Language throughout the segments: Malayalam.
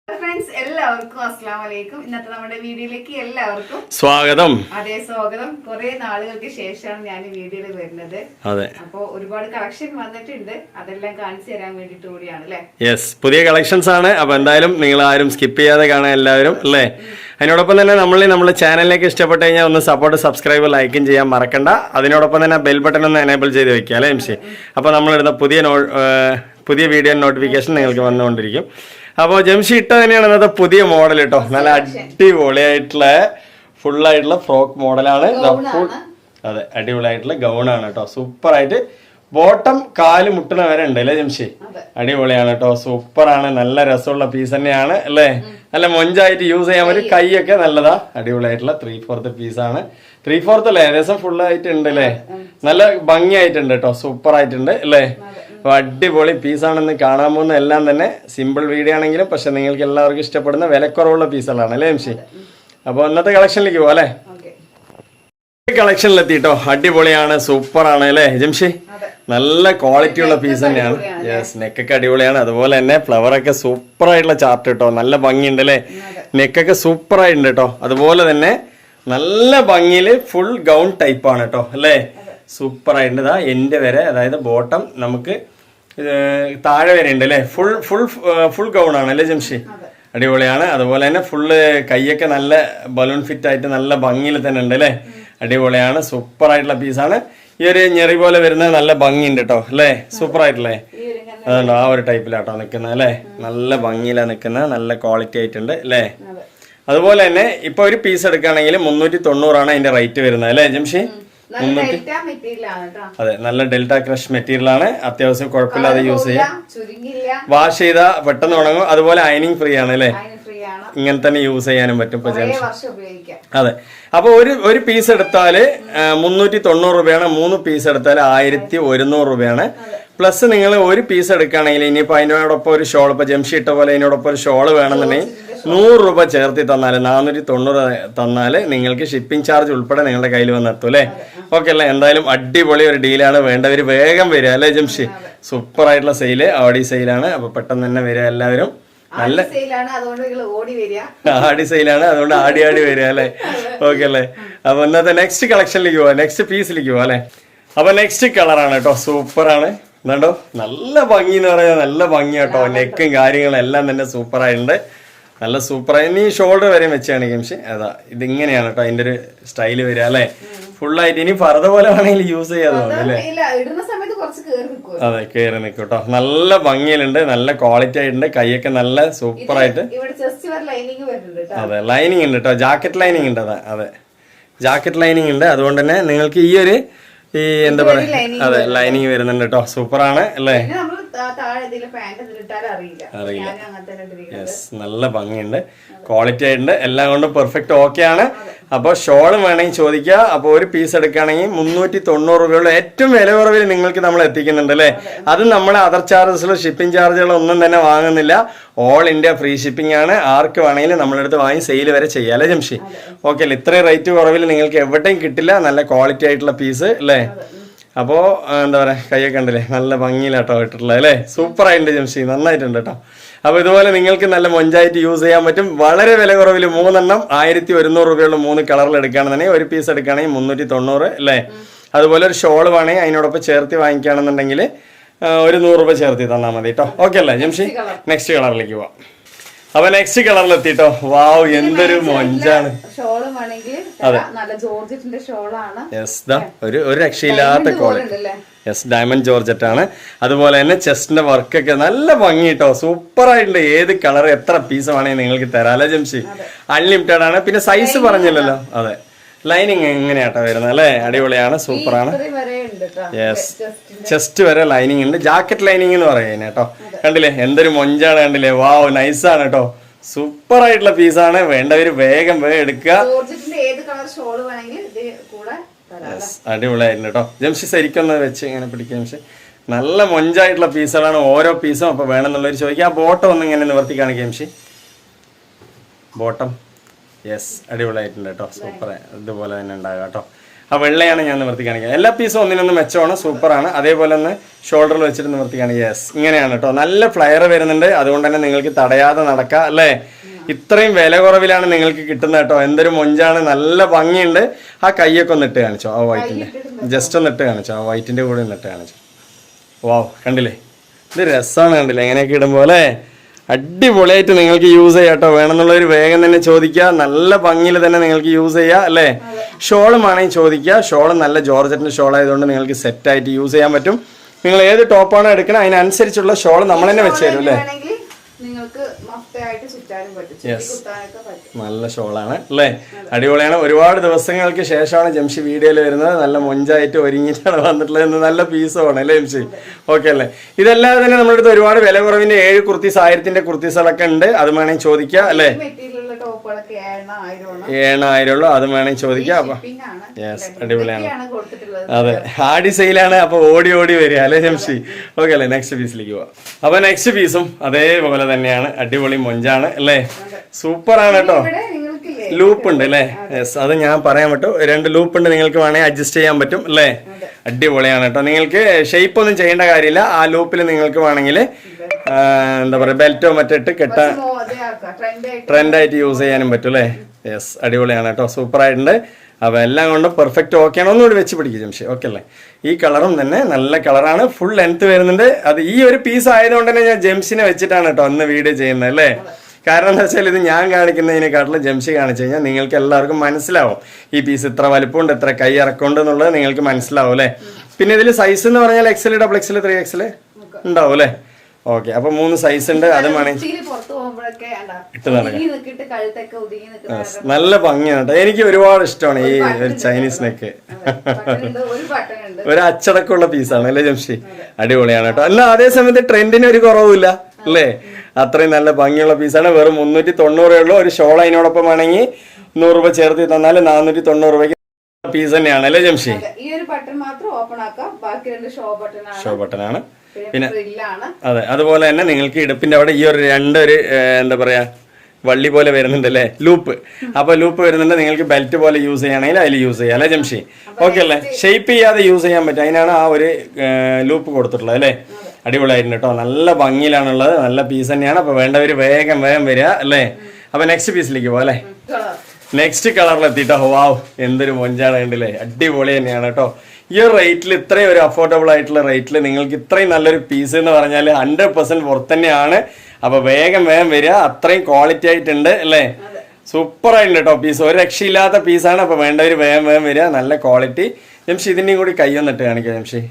ഫ്രണ്ട്സ് എല്ലാവർക്കും അസ്സലാമു അലൈക്കും. ഇന്നത്തെ നമ്മുടെ വീഡിയോയിലേക്ക് എല്ലാവർക്കും സ്വാഗതം. അതേ സ്വാഗതം. കുറെ നാളുകൾക്ക് ശേഷമാണ് ഞാൻ വീഡിയോയിൽ വരുന്നത്. അപ്പൊ ഒരുപാട് കളക്ഷൻ വന്നിട്ടുണ്ട്, അതെല്ലാം കാണിച്ചു തരാൻ വേണ്ടിട്ട് കൂടിയാണ് അല്ലെ. യെസ്, പുതിയ കളക്ഷൻസ് ആണ്. അപ്പൊ എന്തായാലും നിങ്ങൾ ആരും സ്കിപ്പ് ചെയ്യാതെ കാണാൻ എല്ലാവരും അല്ലേ. അതിനോടൊപ്പം തന്നെ നമ്മുടെ ചാനലിലേക്ക് ഇഷ്ടപ്പെട്ട് കഴിഞ്ഞാൽ ഒന്ന് സപ്പോർട്ട്, സബ്സ്ക്രൈബ്, ലൈക്കും ചെയ്യാൻ മറക്കണ്ട. അതിനോടൊപ്പം തന്നെ ബെൽ ബട്ടൺ ഒന്ന് എനേബിൾ ചെയ്ത് വെക്കുക അല്ലേ എംസി. അപ്പോൾ നമ്മളിടുന്ന പുതിയ വീഡിയോ നോട്ടിഫിക്കേഷൻ നിങ്ങൾക്ക് വന്നുകൊണ്ടിരിക്കും. അപ്പോൾ ജംഷി ഇട്ട തന്നെയാണ് ഇന്നത്തെ പുതിയ മോഡൽ കേട്ടോ. നല്ല അടിപൊളിയായിട്ടുള്ള ഫുള്ളായിട്ടുള്ള ഫ്രോക്ക് മോഡലാണ്. അതെ, അടിപൊളിയായിട്ടുള്ള ഗൗണാണ് കേട്ടോ. സൂപ്പറായിട്ട് ബോട്ടം കാല് മുട്ടണ വരെ ഉണ്ട് അല്ലേ ജംഷി. അടിപൊളിയാണ് കേട്ടോ, സൂപ്പറാണ്. നല്ല രസമുള്ള പീസ് തന്നെയാണ് അല്ലേ. നല്ല മൊഞ്ചായിട്ട് യൂസ് ചെയ്യാൻ പറ്റും. കൈയൊക്കെ നല്ലതാ. അടിപൊളിയായിട്ടുള്ള 3/4 പീസാണ്. 3/4 അല്ലേ, ഏകദേശം ഫുള്ളായിട്ട് ഉണ്ട് അല്ലേ. നല്ല ഭംഗിയായിട്ടുണ്ട് കേട്ടോ, സൂപ്പറായിട്ടുണ്ട് അല്ലേ. അപ്പോൾ അടിപൊളി പീസാണെന്ന് കാണാൻ പോകുന്ന എല്ലാം തന്നെ സിമ്പിൾ വീഡിയോ ആണെങ്കിലും പക്ഷെ നിങ്ങൾക്ക് എല്ലാവർക്കും ഇഷ്ടപ്പെടുന്ന വിലക്കുറവുള്ള പീസുകളാണ് അല്ലേ ജംഷി. അപ്പോൾ ഇന്നത്തെ കളക്ഷനിലേക്ക് പോവാം അല്ലേ. കളക്ഷനിലെത്തിട്ടോ. അടിപൊളിയാണ്, സൂപ്പറാണ് അല്ലേ ജംഷി. നല്ല ക്വാളിറ്റി ഉള്ള പീസ് തന്നെയാണ്. യെസ്, നെക്കൊക്കെ അടിപൊളിയാണ്. അതുപോലെ തന്നെ ഫ്ലവറൊക്കെ സൂപ്പർ ആയിട്ടുള്ള ചാർട്ട് കേട്ടോ. നല്ല ഭംഗിയുണ്ട് അല്ലേ. നെക്കൊക്കെ സൂപ്പർ ആയിട്ടുണ്ട് കേട്ടോ. അതുപോലെ തന്നെ നല്ല ഭംഗിയിൽ ഫുൾ ഗൗൺ ടൈപ്പ് ആണ് കേട്ടോ അല്ലേ. സൂപ്പർ ആയിട്ടുണ്ട്. എൻ്റെ വരെ, അതായത് ബോട്ടം നമുക്ക് താഴെ വരെ ഉണ്ട് അല്ലേ. ഫുൾ ഗൗൺ ആണ് അല്ലേ ജംഷി. അടിപൊളിയാണ്. അതുപോലെ തന്നെ ഫുള്ള് കൈയൊക്കെ നല്ല ബലൂൺ ഫിറ്റ് ആയിട്ട് നല്ല ഭംഗിയിൽ തന്നെ ഉണ്ട് അല്ലേ. അടിപൊളിയാണ്, സൂപ്പർ ആയിട്ടുള്ള പീസാണ്. ഈ ഒരു ഞെറി പോലെ വരുന്നത് നല്ല ഭംഗിയുണ്ട് കേട്ടോ അല്ലേ. സൂപ്പർ ആയിട്ടല്ലേ. അതുകൊണ്ട് ആ ഒരു ടൈപ്പിലാട്ടോ നിൽക്കുന്നത് അല്ലേ. നല്ല ഭംഗിയിലാണ് നിൽക്കുന്നത്, നല്ല ക്വാളിറ്റി ആയിട്ടുണ്ട് അല്ലേ. അതുപോലെ തന്നെ ഇപ്പൊ ഒരു പീസ് എടുക്കുകയാണെങ്കിൽ 390 അതിന്റെ റേറ്റ് വരുന്നത് അല്ലേ ജംഷി. അതെ, നല്ല ഡെൽറ്റ ക്രഷ് മെറ്റീരിയൽ ആണ്. അത്യാവശ്യം കുഴപ്പമില്ലാതെ യൂസ് ചെയ്യാം. വാഷ് ചെയ്താൽ പെട്ടെന്ന് ഉണങ്ങും. അതുപോലെ അയണിങ് ഫ്രീ ആണ് അല്ലേ. ഇങ്ങനെ തന്നെ യൂസ് ചെയ്യാനും പറ്റും. അതെ, അപ്പൊ ഒരു പീസ് എടുത്താല് 390 രൂപയാണ്. 3 പീസ് എടുത്താൽ 1100 രൂപയാണ്. പ്ലസ് നിങ്ങൾ ഒരു പീസ് എടുക്കുകയാണെങ്കിൽ ഇനിയിപ്പോ അതിനോടൊപ്പം ഒരു ഷോൾ, ഇപ്പൊ ജംഷി ഇട്ട പോലെ അതിനോടൊപ്പം ഒരു ഷോൾ വേണമെന്നുണ്ടെങ്കിൽ 100 രൂപ ചേർത്തി തന്നാല് 490 തന്നാല് നിങ്ങൾക്ക് ഷിപ്പിംഗ് ചാർജ് ഉൾപ്പെടെ നിങ്ങളുടെ കയ്യിൽ വന്നെത്തും അല്ലേ. ഓക്കെ അല്ലേ. എന്തായാലും അടിപൊളി ഒരു ഡീലാണ്. വേണ്ടവര് വേഗം വരിക അല്ലേ ജംഷി. സൂപ്പർ ആയിട്ടുള്ള സെയില്, ഓഡി സെയിലാണ്. അപ്പൊ പെട്ടെന്ന് തന്നെ വരിക എല്ലാവരും. നല്ല ആടി സെയിലാണ്, അതുകൊണ്ട് ആടി വരിക അല്ലേ. ഓക്കെ അല്ലേ. അപ്പൊ ഇന്നത്തെ നെക്സ്റ്റ് കളക്ഷനിലേക്ക് പോവാം, നെക്സ്റ്റ് പീസിലേക്ക് പോവാം അല്ലെ. അപ്പൊ നെക്സ്റ്റ് കളറാണ് കേട്ടോ. സൂപ്പറാണ്. എന്താണ്ടോ നല്ല ഭംഗി എന്ന് പറയുന്നത് നല്ല ഭംഗിയാട്ടോ. നെക്കും കാര്യങ്ങളും എല്ലാം തന്നെ സൂപ്പറായിട്ടുണ്ട്. നല്ല സൂപ്പറായി. ഇനി ഷോൾഡർ വരെയും വെച്ചാണ് ഗംഷി. അതാ ഇതിങ്ങനെയാണ് കേട്ടോ അതിന്റെ ഒരു സ്റ്റൈല് വരിക അല്ലെ. ഫുള്ളായിട്ട് ഇനി ഫർദ പോലെ വേണമെങ്കിൽ യൂസ് ചെയ്യാതെ അല്ലേ. അതെ, കയറി നിൽക്കും കേട്ടോ. നല്ല ഭംഗിയിലുണ്ട്, നല്ല ക്വാളിറ്റി ആയിട്ടുണ്ട്. കൈയൊക്കെ നല്ല സൂപ്പറായിട്ട്. അതെ, ലൈനിങ് ഉണ്ട് കേട്ടോ. ജാക്കറ്റ് ലൈനിങ് ഉണ്ട്. അതെ, ജാക്കറ്റ് ലൈനിങ് ഉണ്ട്. അതുകൊണ്ട് തന്നെ നിങ്ങൾക്ക് ഈ എന്താ പറയാ, അതെ ലൈനിങ് വരുന്നുണ്ട് കേട്ടോ. സൂപ്പറാണ് അല്ലേ. അറിയില്ല. യെസ്, നല്ല ഭംഗിയുണ്ട്, ക്വാളിറ്റി ആയിട്ടുണ്ട്, എല്ലാം കൊണ്ടും പെർഫെക്റ്റ് ഓക്കെ ആണ്. അപ്പോൾ ഷോളും വേണമെങ്കിൽ ചോദിക്കുക. അപ്പോൾ ഒരു പീസ് എടുക്കുകയാണെങ്കിൽ 390 രൂപയുള്ള ഏറ്റവും വില കുറവിൽ നിങ്ങൾക്ക് നമ്മൾ എത്തിക്കുന്നുണ്ട് അല്ലേ. അത് നമ്മുടെ അതർ ചാർജസിലോ ഷിപ്പിംഗ് ചാർജുകളോ ഒന്നും തന്നെ വാങ്ങുന്നില്ല. ഓൾ ഇന്ത്യ ഫ്രീ ഷിപ്പിംഗ് ആണ്. ആർക്ക് വേണമെങ്കിലും നമ്മളെടുത്ത് വാങ്ങി സെയിൽ വരെ ചെയ്യാം അല്ലേ ജംഷി. ഓക്കെ അല്ലേ. ഇത്രയും റേറ്റ് കുറവിൽ നിങ്ങൾക്ക് എവിടെയും കിട്ടില്ല. നല്ല ക്വാളിറ്റി ആയിട്ടുള്ള പീസ് അല്ലേ. അപ്പോൾ എന്താ പറയുക, കൈയൊക്കെ ഉണ്ടല്ലേ, നല്ല ഭംഗിയിലാട്ടോ ഇട്ടിട്ടുള്ളത് അല്ലേ. സൂപ്പറായിട്ടുണ്ട് ജംഷി, നന്നായിട്ടുണ്ട് കേട്ടോ. അപ്പോൾ ഇതുപോലെ നിങ്ങൾക്ക് നല്ല മൊഞ്ചായിട്ട് യൂസ് ചെയ്യാൻ പറ്റും. വളരെ വില കുറവിൽ 3 എണ്ണം 1100 രൂപയുള്ള 3 കളറിൽ എടുക്കുകയാണെന്നുണ്ടെങ്കിൽ ഒരു പീസ് എടുക്കുകയാണെങ്കിൽ 390 അല്ലേ. അതുപോലെ ഒരു ഷോൾ വേണമെങ്കിൽ അതിനോടൊപ്പം ചേർത്ത് വാങ്ങിക്കുകയാണെന്നുണ്ടെങ്കിൽ ഒരു 100 രൂപ ചേർത്തി തന്നാൽ മതി കേട്ടോ. ഓക്കെ അല്ലേ ജംഷി. നെക്സ്റ്റ് കളറിലേക്ക് പോവാം. അപ്പൊ നെക്സ്റ്റ് കളറിലെത്തിട്ടോ. വാവ്, എന്തൊരു മൊഞ്ചാണ്. അതെ, യെസ്, ഒരു രക്ഷയില്ലാത്ത ക്വാളിറ്റി. യെസ്, ഡയമണ്ട് ജോർജറ്റ് ആണ്. അതുപോലെ തന്നെ ചെസ്റ്റിന്റെ വർക്കൊക്കെ നല്ല ഭംഗി കേട്ടോ. സൂപ്പർ ആയിട്ടുണ്ട്. ഏത് കളർ എത്ര പീസ് വേണമെങ്കിൽ നിങ്ങൾക്ക് തരാം അല്ലേ ജംഷി. അൺലിമിറ്റഡ് ആണ്. പിന്നെ സൈസ് പറഞ്ഞില്ലല്ലോ. അതെ, ലൈനിങ് എങ്ങനെയാട്ടോ വരുന്നത് അല്ലേ. അടിപൊളിയാണ്, സൂപ്പറാണ്. യെസ്, ചെസ്റ്റ് വരെ ലൈനിങ് ഉണ്ട്. ജാക്കറ്റ് ലൈനിങ് എന്ന് പറയുന്നത് കേട്ടോ. കണ്ടില്ലേ എന്തൊരു മൊഞ്ചാണ്, കണ്ടില്ലേ. വാവ്, നൈസാണ് കേട്ടോ. സൂപ്പർ ആയിട്ടുള്ള പീസാണ്. വേണ്ടവര് വേഗം എടുക്കുക. അടിപൊളിയായിരുന്നു കേട്ടോ. ജംഷി ശരിക്കൊന്ന് വെച്ച് ഇങ്ങനെ പിടിക്കുക ജംഷി. നല്ല മൊഞ്ചായിട്ടുള്ള പീസുകളാണ് ഓരോ പീസും. അപ്പൊ വേണമെന്നുള്ളവർ ചോദിക്കുക. ആ ബോട്ടം ഒന്ന് ഇങ്ങനെ നിവർത്തി കാണിക്കുക ജംഷി. ബോട്ടം യെസ്, അടിപൊളിയായിട്ടുണ്ട് കേട്ടോ. സൂപ്പർ, ഇതുപോലെ തന്നെ ഉണ്ടാകുക കേട്ടോ. ആ വെള്ളയാണ് ഞാൻ നിവർത്തി കാണിക്കുക. എല്ലാ പീസും ഒന്നിനൊന്ന് മെച്ചമാണ്, സൂപ്പറാണ്. അതേപോലെ തന്നെ ഷോൾഡറിൽ വെച്ചിട്ട് നിവർത്തി കാണിക്കുക. യെസ്, ഇങ്ങനെയാണ് കേട്ടോ. നല്ല ഫ്ലയർ വരുന്നുണ്ട്, അതുകൊണ്ട് തന്നെ നിങ്ങൾക്ക് തടയാതെ നടക്കാം അല്ലേ. ഇത്രയും വില കുറവിലാണ് നിങ്ങൾക്ക് കിട്ടുന്നത് കേട്ടോ. എന്തൊരു മൊഞ്ചാണ്, നല്ല ഭംഗിയുണ്ട്. ആ കൈയൊക്കെ ഒന്ന് ഇട്ട് കാണിച്ചോ, ആ വൈറ്റിൻ്റെ ജസ്റ്റ് ഒന്ന് ഇട്ട് കാണിച്ചോ, ആ വൈറ്റിൻ്റെ കൂടെ ഒന്ന് ഇട്ട് കാണിച്ചോ. വാവ്, കണ്ടില്ലേ, ഇത് രസമാണ്, കണ്ടില്ലേ എങ്ങനെയൊക്കെ ഇടുമ്പോൾ അല്ലേ. അടിപൊളിയായിട്ട് നിങ്ങൾക്ക് യൂസ് ചെയ്യാം കേട്ടോ. വേണമെന്നുള്ളൊരു വേഗം തന്നെ ചോദിക്കുക. നല്ല ഭംഗിയിൽ തന്നെ നിങ്ങൾക്ക് യൂസ് ചെയ്യാം അല്ലേ. ഷോളും ആണെങ്കിൽ ചോദിക്കുക. ഷോള് നല്ല ജോർജറ്റിൻ്റെ ഷോൾ ആയതുകൊണ്ട് നിങ്ങൾക്ക് സെറ്റായിട്ട് യൂസ് ചെയ്യാൻ പറ്റും. നിങ്ങൾ ഏത് ടോപ്പാണോ എടുക്കണം അതിനനുസരിച്ചുള്ള ഷോൾ നമ്മൾ തന്നെ വെച്ച് തരും അല്ലേ. നല്ല ഷോളാണ് അല്ലേ, അടിപൊളിയാണ്. ഒരുപാട് ദിവസങ്ങൾക്ക് ശേഷമാണ് ജംഷി വീഡിയോയിൽ വരുന്നത്. നല്ല മൊഞ്ചായിട്ട് ഒരുങ്ങിയിട്ടാണ് വന്നിട്ടുള്ളത്. നല്ല പീസുമാണ് അല്ലേ ജംഷി. ഓക്കെ അല്ലേ. ഇതല്ലാതെ തന്നെ നമ്മുടെ അടുത്ത് ഒരുപാട് വില കുറവിന്റെ 7 കുർത്തീസ് 1000ന്റെ കുർത്തീസുകളൊക്കെ ഉണ്ട്. അത് വേണമെങ്കിൽ ചോദിക്കുക അല്ലേ. 7000 ഉള്ളൂ, അത് വേണമെങ്കിൽ ചോദിക്കാം. അപ്പൊ യെസ്, അടിപൊളിയാണ്. അതെ, ആടി സെയിലാണ്. അപ്പൊ ഓടി ഓടി വരിക അല്ലേ ജംഷി. ഓക്കെ അല്ലേ, നെക്സ്റ്റ് പീസിലേക്ക് പോവാം. അപ്പൊ നെക്സ്റ്റ് പീസും അതേപോലെ തന്നെയാണ്, അടിപൊളി മൊഞ്ചാണ് അല്ലേ, സൂപ്പറാണ് കേട്ടോ. ലൂപ്പ് ഉണ്ട് അല്ലേ. യെസ്, അത് ഞാൻ പറയാൻ പറ്റും. 2 ലൂപ്പ് ഉണ്ട്, നിങ്ങൾക്ക് വേണമെങ്കിൽ അഡ്ജസ്റ്റ് ചെയ്യാൻ പറ്റും അല്ലേ. അടിപൊളിയാണ് കേട്ടോ. നിങ്ങൾക്ക് ഷേപ്പ് ഒന്നും ചെയ്യേണ്ട കാര്യമില്ല. ആ ലൂപ്പിൽ നിങ്ങൾക്ക് വേണമെങ്കിൽ എന്താ പറയുക, ബെൽറ്റോ മറ്റിട്ട് കെട്ടാൻ ട്രെൻഡായിട്ട് യൂസ് ചെയ്യാനും പറ്റും അല്ലേ. യെസ്, അടിപൊളിയാണ് കേട്ടോ, സൂപ്പറായിട്ടുണ്ട്. അപ്പോൾ എല്ലാം കൊണ്ടും പെർഫെക്റ്റ് ഓക്കെയാണ്. ഒന്നുകൂടി വെച്ച് പിടിക്കും ജംഷി. ഓക്കെ അല്ലേ. ഈ കളറും തന്നെ നല്ല കളറാണ്, ഫുൾ ലെങ്ത് വരുന്നുണ്ട്. അത് ഈ ഒരു പീസ് ആയതുകൊണ്ട് തന്നെ ഞാൻ ജംഷിനെ വെച്ചിട്ടാണ് കേട്ടോ അന്ന് വീഡിയോ ചെയ്യുന്നത് അല്ലേ. കാരണം എന്താ വെച്ചാൽ ഇത് ഞാൻ കാണിക്കുന്നതിനെക്കാട്ടിലും ജംഷി കാണിച്ചു കഴിഞ്ഞാൽ നിങ്ങൾക്ക് എല്ലാവർക്കും മനസ്സിലാവും ഈ പീസ് ഇത്ര വലുപ്പമുണ്ട്, ഇത്ര കൈ ഇറക്കമുണ്ട് എന്നുള്ളത് നിങ്ങൾക്ക് മനസ്സിലാവും അല്ലേ. പിന്നെ ഇതിൽ സൈസ് എന്ന് പറഞ്ഞാൽ XL, XXL, 3XL ഉണ്ടാവും അല്ലേ. ഓക്കെ, അപ്പൊ 3 സൈസ് ഉണ്ട്. അത് വേണമെങ്കിൽ ഇട്ട് നടക്കാം. നല്ല ഭംഗിയാണ് കേട്ടോ. എനിക്ക് ഒരുപാട് ഇഷ്ടമാണ് ഈ ഒരു ചൈനീസ് നെക്ക്. ഒരു അച്ചടക്കമുള്ള പീസാണ് അല്ലേ ജംഷി. അടിപൊളിയാണ് കേട്ടോ. അല്ല, അതേ സമയത്ത് ട്രെൻഡിന് ഒരു കുറവില്ല അല്ലേ. അത്രയും നല്ല ഭംഗിയുള്ള പീസാണ്. വെറും 390 ഉള്ളൂ. ഒരു ഷോൾ അതിനോടൊപ്പം വേണമെങ്കിൽ 100 രൂപ ചേർത്ത് തന്നാൽ 490 രൂപയ്ക്ക് പീസ് തന്നെയാണ് അല്ലേ ജംഷി. ഷോ ബട്ടൺ ആണ്. പിന്നെ അതെ, അതുപോലെ തന്നെ നിങ്ങൾക്ക് ഇടുപ്പിന്റെ അവിടെ ഈ ഒരു എന്താ പറയാ വള്ളി പോലെ വരുന്നുണ്ട് അല്ലേ, ലൂപ്പ്. അപ്പൊ ലൂപ്പ് വരുന്നുണ്ട്, നിങ്ങൾക്ക് ബെൽറ്റ് പോലെ യൂസ് ചെയ്യണമെങ്കിൽ അതിൽ യൂസ് ചെയ്യാം അല്ലേ ജംഷി. ഓക്കെ അല്ലേ. ഷേപ്പ് ചെയ്യാതെ യൂസ് ചെയ്യാൻ പറ്റും, അതിനാണ് ആ ഒരു ലൂപ്പ് കൊടുത്തിട്ടുള്ളത് അല്ലേ. അടിപൊളിയായിട്ടുണ്ട് കേട്ടോ. നല്ല ഭംഗിയിലാണുള്ളത്, നല്ല പീസ് തന്നെയാണ്. അപ്പൊ വേണ്ടവര് വേഗം വരിക അല്ലേ. അപ്പൊ നെക്സ്റ്റ് പീസിലേക്ക് പോവാം അല്ലേ. നെക്സ്റ്റ് കളറിലെത്തിട്ടോ. വാവ്, എന്തൊരു മൊഞ്ചാണ് കണ്ടില്ലേ. അടിപൊളി തന്നെയാണ് കേട്ടോ. ഈ ഒരു റേറ്റിൽ, ഇത്രയും ഒരു അഫോർഡബിൾ ആയിട്ടുള്ള റേറ്റിൽ നിങ്ങൾക്ക് ഇത്രയും നല്ലൊരു പീസ് എന്ന് പറഞ്ഞാൽ 100% പുറത്ത് തന്നെയാണ്. അപ്പൊ വേഗം വരിക, അത്രയും ക്വാളിറ്റി ആയിട്ടുണ്ട് അല്ലേ. സൂപ്പർ ആയിട്ടുണ്ട് കേട്ടോ പീസ്, ഒരു രക്ഷയില്ലാത്ത പീസാണ്. അപ്പൊ വേണ്ടവര് വേഗം വരിക, നല്ല ക്വാളിറ്റി. ജംഷി ഇതിൻ്റെയും കൂടി കയ്യൊന്നിട്ട് കാണിക്കാം ജംഷി.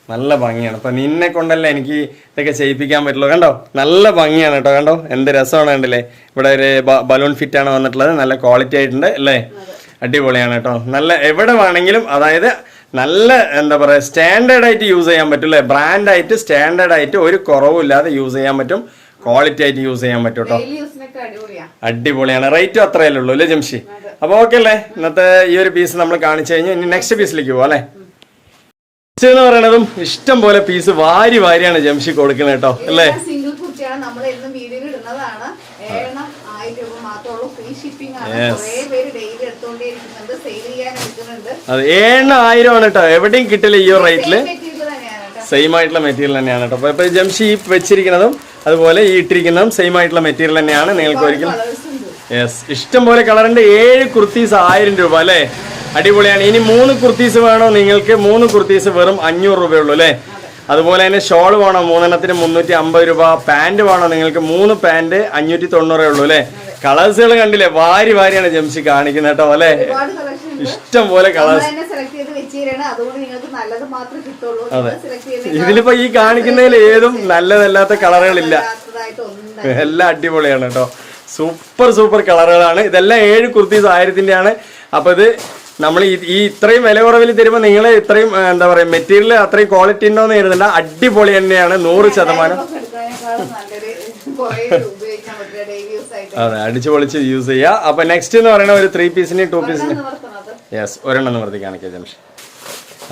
നല്ല ഭംഗിയാണ്. അപ്പൊ നിന്നെ കൊണ്ടല്ലേ എനിക്ക് ഇതൊക്കെ ചെയ്യിപ്പിക്കാൻ പറ്റുള്ളൂ. കണ്ടോ, നല്ല ഭംഗിയാണ് കേട്ടോ. കണ്ടോ എന്ത് രസമാണ് കണ്ടില്ലേ. ഇവിടെ ഒരു ബലൂൺ ഫിറ്റ് ആണ് വന്നിട്ടുള്ളത്, നല്ല ക്വാളിറ്റി ആയിട്ടുണ്ട് അല്ലേ. അടിപൊളിയാണ് കേട്ടോ. നല്ല എവിടെ വേണമെങ്കിലും, അതായത് നല്ല എന്താ പറയുക സ്റ്റാൻഡേർഡ് ആയിട്ട് യൂസ് ചെയ്യാൻ പറ്റും അല്ലേ. ബ്രാൻഡായിട്ട് സ്റ്റാൻഡേർഡ് ആയിട്ട് ഒരു കുറവില്ലാതെ യൂസ് ചെയ്യാൻ പറ്റും, ക്വാളിറ്റി ആയിട്ട് യൂസ് ചെയ്യാൻ പറ്റും കേട്ടോ. അടിപൊളിയാണ്. റേറ്റും അത്രയല്ലേ ഉള്ളൂ അല്ലേ ജംഷി. അപ്പൊ ഓക്കെ അല്ലേ. ഇന്നത്തെ ഈ ഒരു പീസ് നമ്മൾ കാണിച്ചു കഴിഞ്ഞു. ഇനി നെക്സ്റ്റ് പീസിലേക്ക് പോവാം അല്ലേ. എന്ന് പറയണതും ഇഷ്ടം പോലെ പീസ് വാരിയാണ് ജംഷി കൊടുക്കുന്നത് കേട്ടോ അല്ലേ. സിംഗിൾ കുർത്തിയാണ്, നമ്മൾ എന്നും വീഡിയോയിൽ ഇടുന്നതാണ്. 1000 രൂപ മാത്രമേ ഫ്രീ ഷിപ്പിംഗ് ആണ്. കുറേ പേര് ഡെയിലി എടുത്തുകൊണ്ടേയിരിക്കുന്നുണ്ട്, സെയിൽ ചെയ്യാൻ എടുക്കുന്നുണ്ട്. അത് 1000 ആണ് കേട്ടോ, എവിടെയും കിട്ടില്ല ഈ ഒരു റേറ്റില്. സെയിം ആയിട്ടുള്ള മെറ്റീരിയൽ തന്നെയാണ് കേട്ടോ. ഇപ്പൊ ജംഷി വെച്ചിരിക്കുന്നതും അതുപോലെ ഈ ഇട്ടിരിക്കുന്നതും സെയിം ആയിട്ടുള്ള മെറ്റീരിയൽ തന്നെയാണ്. നിങ്ങൾക്ക് ഒരിക്കലും യെസ്, ഇഷ്ടം പോലെ കളറുണ്ട്. 7 കുർത്തീസ് 1000 രൂപ അല്ലേ. അടിപൊളിയാണ്. ഇനി 3 കുർത്തീസ് വേണോ നിങ്ങൾക്ക്, 3 കുർത്തീസ് വെറും 500 രൂപയുള്ളൂ അല്ലേ. അതുപോലെ തന്നെ ഷോൾ വേണോ 3 350 രൂപ. പാന്റ് വേണോ നിങ്ങൾക്ക്, 3 പാന്റ് 590 ഉള്ളൂ അല്ലേ. കളേഴ്സുകൾ കണ്ടില്ലേ, വാരിയാണ് ജംഷി കാണിക്കുന്നത് കേട്ടോ അല്ലേ. ഇഷ്ടം പോലെ കളേഴ്സ്. അതെ, ഇതിലിപ്പോ ഈ കാണിക്കുന്നതിൽ ഏതും നല്ലതല്ലാത്ത കളറുകളില്ല, എല്ലാം അടിപൊളിയാണ് കേട്ടോ. സൂപ്പർ കളറുകളാണ്. ഇതെല്ലാം 7 കുർത്തീസ് 1000ന്റെ ആണ്. അപ്പൊ ഇത് നമ്മൾ ഈ ഇത്രയും വില കുറവിൽ തരുമ്പോൾ നിങ്ങൾ ഇത്രയും എന്താ പറയാ മെറ്റീരിയൽ അത്രയും ക്വാളിറ്റി ഉണ്ടോന്ന് കരുതണ്ട. അടിപൊളി തന്നെയാണ് 100%. അതെ, അടിച്ചു പൊളിച്ച് യൂസ് ചെയ്യുക. അപ്പൊ നെക്സ്റ്റ് എന്ന് പറയുന്നത് ഒരു 3 പീസിന് 2 പീസിന് യെസ്, ഒരെണ്ണം നിവർത്തി കാണിക്കാം ജംഷി.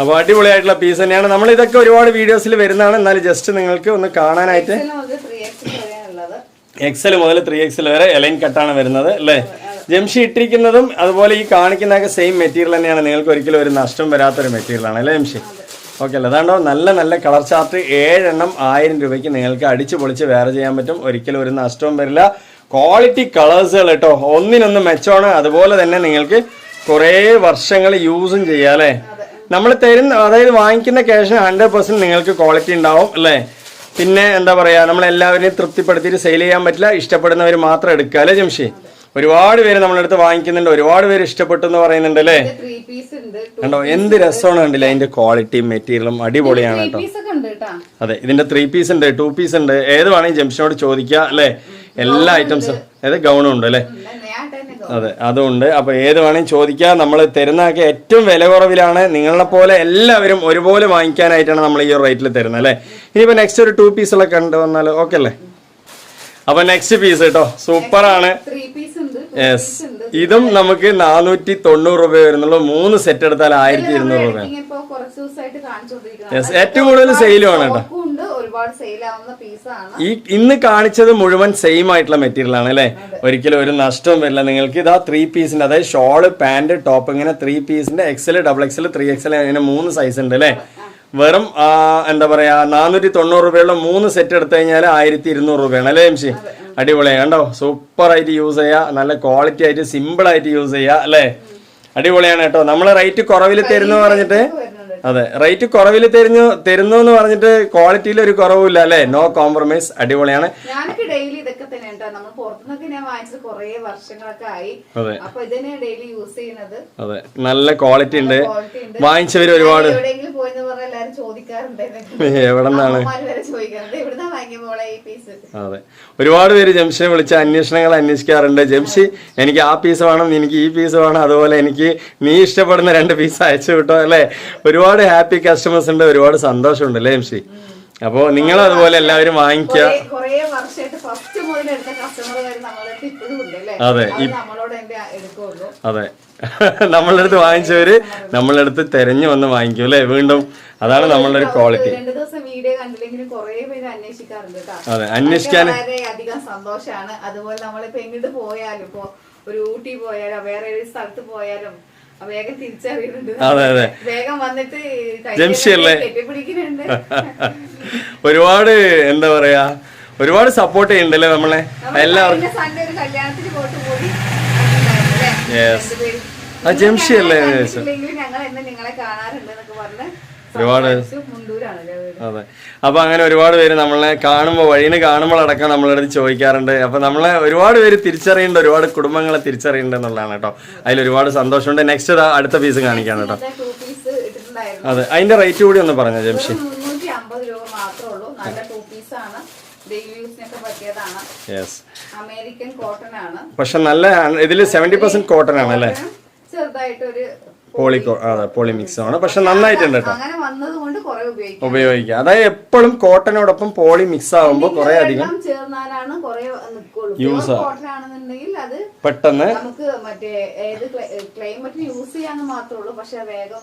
അപ്പോൾ അടിപൊളിയായിട്ടുള്ള പീസ് തന്നെയാണ്. നമ്മൾ ഇതൊക്കെ ഒരുപാട് വീഡിയോസിൽ വരുന്നതാണ്, എന്നാലും ജസ്റ്റ് നിങ്ങൾക്ക് ഒന്ന് കാണാനായിട്ട്. XL മുതൽ 3XL വരെ എലൈൻ കട്ടാണ് വരുന്നത് അല്ലേ. ജംഷി ഇട്ടിരിക്കുന്നതും അതുപോലെ ഈ കാണിക്കുന്നതൊക്കെ സെയിം മെറ്റീരിയൽ തന്നെയാണ്. നിങ്ങൾക്ക് ഒരിക്കലും ഒരു നഷ്ടം വരാത്തൊരു മെറ്റീരിയലാണ് അല്ലേ ജംഷി? ഓക്കെ അല്ലേ? അതാണ്ടോ നല്ല നല്ല കളർ ചാർട്ട് 7 എണ്ണം 1000 രൂപയ്ക്ക് നിങ്ങൾക്ക് അടിച്ചു പൊളിച്ച് വേറെ ചെയ്യാൻ പറ്റും. ഒരിക്കലും ഒരു നഷ്ടവും വരില്ല. ക്വാളിറ്റി കളേഴ്സുകൾ കേട്ടോ, ഒന്നിനൊന്ന് മെച്ചമാണ്. അതുപോലെ തന്നെ നിങ്ങൾക്ക് കുറേ വർഷങ്ങൾ യൂസും ചെയ്യാം അല്ലേ? നമ്മൾ തരുന്ന അതായത് വാങ്ങിക്കുന്ന ക്യാഷിന് 100% നിങ്ങൾക്ക് ക്വാളിറ്റി ഉണ്ടാവും അല്ലേ? പിന്നെ എന്താ പറയുക, നമ്മളെല്ലാവരെയും തൃപ്തിപ്പെടുത്തിയിട്ട് സെയിൽ ചെയ്യാൻ പറ്റില്ല. ഇഷ്ടപ്പെടുന്നവർ മാത്രം എടുക്കുക അല്ലേ ജംഷി? ഒരുപാട് പേര് നമ്മളടുത്ത് വാങ്ങിക്കുന്നുണ്ട്, ഒരുപാട് പേര് ഇഷ്ടപ്പെട്ടു എന്ന് പറയുന്നുണ്ട് അല്ലേ? കണ്ടോ എന്ത് രസമാണ് കണ്ടില്ല, അതിന്റെ ക്വാളിറ്റിയും മെറ്റീരിയലും അടിപൊളിയാണ് കേട്ടോ. അതെ, ഇതിന്റെ 3 പീസ് ഉണ്ട്, 2 പീസ് ഉണ്ട്. ഏത് വേണമെങ്കിൽ ജംഷനോട് ചോദിക്കുക അല്ലേ? എല്ലാ ഐറ്റംസും ഏത് ഗൗണും ഉണ്ട് അല്ലേ? അതെ, അതുണ്ട്. അപ്പൊ ഏത് വേണമെങ്കിൽ ചോദിക്കുക. നമ്മൾ തരുന്നതൊക്കെ ഏറ്റവും വില കുറവിലാണ്. നിങ്ങളെ പോലെ എല്ലാവരും ഒരുപോലെ വാങ്ങിക്കാനായിട്ടാണ് നമ്മൾ ഈ ഒരു റേറ്റിൽ തരുന്നത് അല്ലേ? ഇനിയിപ്പോ നെക്സ്റ്റ് ഒരു 2 പീസുള്ള കണ്ടു വന്നാലോ? ഓക്കെ അല്ലേ? അപ്പൊ നെക്സ്റ്റ് പീസ് കേട്ടോ, സൂപ്പറാണ്. യെസ്, ഇതും നമുക്ക് 490 രൂപ വരുന്നുള്ളൂ. 3 സെറ്റ് എടുത്താൽ 1200 രൂപ. യെസ്, ഏറ്റവും കൂടുതൽ സെയിലുമാണ് കേട്ടോ. ഈ ഇന്ന് കാണിച്ചത് മുഴുവൻ സെയിം ആയിട്ടുള്ള മെറ്റീരിയൽ ആണ് അല്ലെ? ഒരിക്കലും ഒരു നഷ്ടവും വരില്ല നിങ്ങൾക്ക്. ഇതാ 3 പീസിന്റെ, അതായത് ഷോള് പാന്റ് ടോപ്പ്, ഇങ്ങനെ 3 പീസിന്റെ XL, XXL, 3XL അങ്ങനെ 3 സൈസ് ഉണ്ട് അല്ലെ? വെറും എന്താ പറയാ 490 രൂപയുള്ള 3 സെറ്റ് എടുത്തു കഴിഞ്ഞാൽ 1200 രൂപയാണ് അല്ലേ ജംഷി? അടിപൊളിയാണ് കണ്ടോ, സൂപ്പർ ആയിട്ട് യൂസ് ചെയ്യാം, നല്ല ക്വാളിറ്റി ആയിട്ട് സിമ്പിൾ ആയിട്ട് യൂസ് ചെയ്യാം അല്ലേ? അടിപൊളിയാണ് കേട്ടോ. നമ്മള് റേറ്റ് കുറവിൽ തരുന്നു പറഞ്ഞിട്ട്, അതെ റേറ്റ് കുറവിൽ തരുന്നു എന്ന് പറഞ്ഞിട്ട് ക്വാളിറ്റിയിൽ ഒരു കുറവില്ല അല്ലേ? No compromise. അടിപൊളിയാണ്. ഞാനൊക്കെ ഡെയിലി ഇതൊക്കെ തന്നെ കേട്ടോ. നമ്മൾ പുറത്തുനിന്നൊക്കെ ഞാൻ വാങ്ങിച്ചത് കുറെ വർഷങ്ങളൊക്കെ ആയി. അപ്പൊ ഇതിനെ ഡെയിലി യൂസ് ചെയ്യുന്നത്. അതെ, നല്ല ക്വാളിറ്റി ഉണ്ട്. വാങ്ങിച്ചവര് ഒരുപാട് എവിടെയെങ്കിലും പോയെന്ന് പറഞ്ഞാൽ എല്ലാരും ചോദിക്കാറുണ്ട് എവിടെന്നാണ് ചോദിക്കാറുണ്ട്, എവിടുന്നാ വാങ്ങിയ മോളെ ഈ പീസ്. അതെ, ഒരുപാട് പേര് ജംഷിനെ വിളിച്ച അന്വേഷണങ്ങൾ അന്വേഷിക്കാറുണ്ട്. ജംഷി എനിക്ക് ആ പീസ് വേണം, എനിക്ക് ഈ പീസ് വേണം, അതുപോലെ എനിക്ക് നീ ഇഷ്ടപ്പെടുന്ന 2 പീസ് അയച്ചു കിട്ടോ അല്ലെ? ഒരുപാട് ഹാപ്പി കസ്റ്റമേഴ്സ് ഉണ്ട്, ഒരുപാട് സന്തോഷമുണ്ട് അല്ലേ ജംഷി? അപ്പൊ നിങ്ങൾ അതുപോലെ എല്ലാവരും വാങ്ങിക്കുക. അതെ, അതെ നമ്മളുടെ അടുത്ത് വാങ്ങിച്ചവര് നമ്മളുടെ അടുത്ത് തെരഞ്ഞു വന്ന് വാങ്ങിക്കും അല്ലെ? വീണ്ടും അതാണ് നമ്മളുടെ ഒരു ക്വാളിറ്റി. അതെ, അന്വേഷിക്കാൻ അധികം സന്തോഷമാണ്. അതുപോലെ നമ്മളിപ്പോ എങ്ങോട്ട് പോയാലും, ഇപ്പൊ ഒരു ഊട്ടി പോയാലും വേറെ ഒരു സ്ഥലത്ത് പോയാലും വേഗം തിരിച്ചറിയുന്നുണ്ട്. അതെ അതെ, വേഗം വന്നിട്ട് ജംഷിയല്ലേ കെട്ടിപ്പിടിക്കുന്നുണ്ട്. ഒരുപാട് എന്താ പറയാ, ഒരുപാട് സപ്പോർട്ട് ചെയ്യുന്നുണ്ടല്ലേ നമ്മളെ എല്ലാവർക്കും. സൺഡേ ഒരു കല്യാണത്തിന് പോയിട്ട് കൂടി ജംഷിയല്ലേ? ഞങ്ങൾ എന്ന് നിങ്ങളെ കാണാറുണ്ട് എന്നൊക്കെ പറഞ്ഞ് ഒരുപാട്. അതെ, അപ്പൊ അങ്ങനെ ഒരുപാട് പേര് നമ്മളെ കാണുമ്പോൾ, വഴിന് കാണുമ്പോഴടക്കം നമ്മളടുത്ത് ചോദിക്കാറുണ്ട്. അപ്പൊ നമ്മളെ ഒരുപാട് പേര് തിരിച്ചറിയുന്നുണ്ട്, ഒരുപാട് കുടുംബങ്ങളെ തിരിച്ചറിയുന്നുണ്ട് എന്നുള്ളതാണ് കേട്ടോ. അതിൽ ഒരുപാട് സന്തോഷമുണ്ട്. നെക്സ്റ്റ് അടുത്ത പീസ് കാണിക്കാം കേട്ടോ. അതെ, അതിന്റെ റേറ്റ് കൂടി ഒന്ന് പറഞ്ഞോ ജംഷി? 350 രൂപ മാത്രമേ ഉള്ളൂ. നല്ല 2 പീസ് ആണ്, ഡെയിലി യൂസിനൊക്കെ പറ്റിയതാണ്. അമേരിക്കൻ കോട്ടൺ ആണ്. പക്ഷെ നല്ല ഇതില് 70% കോട്ടൺ ആണ് അല്ലേ? ചെറുതായിട്ടൊരു പോളി മിക്സ് ആണ്, പക്ഷെ നന്നായിട്ടുണ്ട് കേട്ടോ. അങ്ങനെ വന്നതുകൊണ്ട് കുറെ ഉപയോഗിക്കാം. അതായത് എപ്പോഴും കോട്ടനോടൊപ്പം പോളി മിക്സ് ആകുമ്പോൾ കുറെ അധികം ചേർന്നാലാണ് യൂസ് അത് പെട്ടെന്ന് നമുക്ക് മറ്റേ ഏത് ക്ലൈമറ്റിന് യൂസ് ചെയ്യാന്ന് മാത്രമേ ഉള്ളൂ, പക്ഷെ വേഗം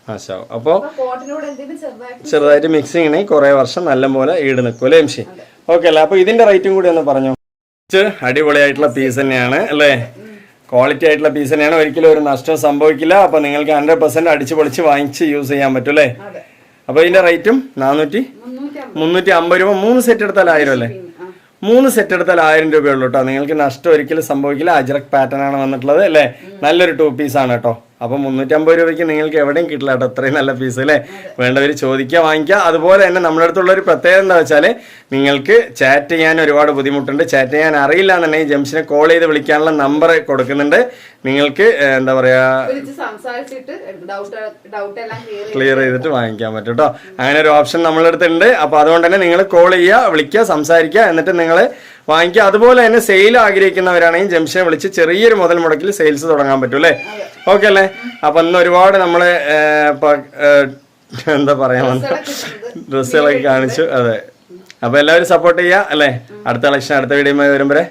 നാശാവും. അപ്പൊ കോട്ടനോട് എന്തെങ്കിലും ചെറുതായിട്ട് മിക്സിങ് കുറെ വർഷം നല്ല പോലെ ഈട് നിൽക്കും അല്ലേ എംഷി? ഓക്കെ അല്ലേ? അപ്പൊ ഇതിന്റെ റേറ്റും കൂടി ഒന്ന് പറഞ്ഞോ. അടിപൊളിയായിട്ടുള്ള പീസ് തന്നെയാണ് അല്ലേ? ക്വാളിറ്റി ആയിട്ടുള്ള പീസ് തന്നെയാണ്, ഒരിക്കലും ഒരു നഷ്ടം സംഭവിക്കില്ല. അപ്പൊ നിങ്ങൾക്ക് 100% അടിച്ചു പൊളിച്ച് വാങ്ങിച്ച് യൂസ് ചെയ്യാൻ പറ്റും അല്ലേ? അപ്പൊ ഇതിന്റെ റേറ്റും 350 രൂപ. 3 സെറ്റ് എടുത്താൽ 1000 അല്ലേ? 3 സെറ്റ് എടുത്താൽ 1000 രൂപയുള്ളൂ കേട്ടോ. നിങ്ങൾക്ക് നഷ്ടം ഒരിക്കലും സംഭവിക്കില്ല. അജ്രക് പാറ്റേൺ ആണ് വന്നിട്ടുള്ളത് അല്ലേ? നല്ലൊരു 2 പീസ് ആണ് കേട്ടോ. അപ്പൊ 350 രൂപയ്ക്ക് നിങ്ങൾക്ക് എവിടെയും കിട്ടില്ല കേട്ടോ, അത്രയും നല്ല പീസ് അല്ലേ? വേണ്ടവർ ചോദിക്കുക, വാങ്ങിക്കുക. അതുപോലെ തന്നെ നമ്മുടെ അടുത്തുള്ള ഒരു പ്രത്യേകത എന്താ വെച്ചാൽ, നിങ്ങൾക്ക് ചാറ്റ് ചെയ്യാൻ ഒരുപാട് ബുദ്ധിമുട്ടുണ്ട്. ചാറ്റ് ചെയ്യാൻ അറിയില്ല എന്നുണ്ടെങ്കിൽ ജംഷിനെ കോൾ ചെയ്ത് വിളിക്കാനുള്ള നമ്പർ കൊടുക്കുന്നുണ്ട്. നിങ്ങൾക്ക് എന്താ പറയാ ക്ലിയർ ചെയ്തിട്ട് വാങ്ങിക്കാൻ പറ്റും കേട്ടോ. അങ്ങനെ ഒരു ഓപ്ഷൻ നമ്മളുടെ അടുത്തുണ്ട്. അപ്പൊ അതുകൊണ്ട് തന്നെ നിങ്ങൾ കോൾ ചെയ്യുക, വിളിക്കുക, സംസാരിക്കുക, എന്നിട്ട് നിങ്ങൾ വാങ്ങിക്കുക. അതുപോലെ തന്നെ സെയിൽ ആഗ്രഹിക്കുന്നവരാണെങ്കിൽ ജംഷിനെ വിളിച്ച് ചെറിയൊരു മുതൽ മുടക്കിൽ സെയിൽസ് തുടങ്ങാൻ പറ്റും അല്ലേ? ഓക്കെ അല്ലേ? അപ്പൊ ഇന്ന് ഒരുപാട് നമ്മള് എന്താ പറയാ ഡ്രസ്സുകളൊക്കെ കാണിച്ചു. അതെ, അപ്പൊ എല്ലാവരും സപ്പോർട്ട് ചെയ്യുക അല്ലേ? അടുത്ത കളക്ഷൻ അടുത്ത വീഡിയോ വരുമ്പോഴേ.